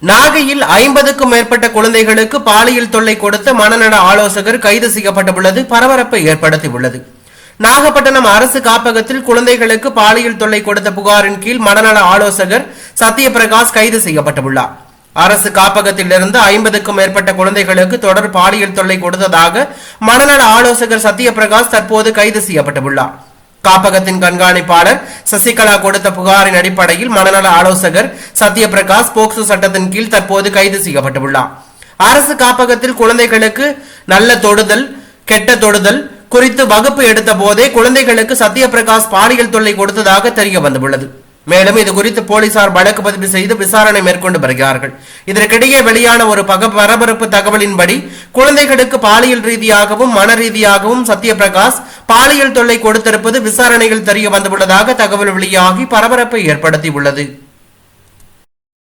நாகையில் 50க்கும் மேற்பட்ட குழந்தைகளுக்கு பாலியல் தொல்லை கொடுத்த மனநல ஆலோசகர் கைது செய்யப்பட்டுள்ளது பரபரப்பை ஏற்படுத்தியுள்ளது. நாகப்பட்டினம் அரசு காப்பகத்தில் குழந்தைகளுக்கு பாலியல் தொல்லை கொடுத்த புகாரின் கீழ் மனநல ஆலோசகர் சத்யபிரகாஷ் கைது செய்யப்பட்டுள்ளார். அரசு காப்பகத்தில் இருந்து 50க்கும் மேற்பட்ட குழந்தைகளுக்கு தொடர் பாலியல் தொல்லை கொடுத்ததாக மனநல ஆலோசகர் சத்யபிரகாஷ் தற்போது கைது செய்யப்பட்டுள்ளார். காப்பகத்தின் கண்காணிப்பாளர் சசிகலா கொடுத்த புகாரின் அடிப்படையில் மனநல ஆலோசகர் சத்யபிரகாஷ் போக்சோ சட்டத்தின் கீழ் தற்போது கைது செய்யப்பட்டுள்ளார். அரசு காப்பகத்தில் குழந்தைகளுக்கு நல்ல தொடுதல் கெட்ட தொடுதல் குறித்து வகுப்பு எடுத்த போதே குழந்தைகளுக்கு சத்யபிரகாஷ் பாலியல் தொல்லை கொடுத்ததாக தெரிய வந்துள்ளது. மேலும் இது குறித்து போலீசார் வழக்கு பதிவு செய்து விசாரணை மேற்கொண்டு வருகிறார்கள். இதற்கிடையே வெளியான ஒரு பரபரப்பு தகவலின்படி குழந்தைகளுக்கு பாலியல் ரீதியாகவும் மன ரீதியாகவும் சத்யபிரகாஷ் பாலியல் தொல்லை கொடுத்திருப்பது விசாரணையில் தெரிய வந்துள்ளதாக தகவல் வெளியாகி பரபரப்பை ஏற்படுத்தியுள்ளது.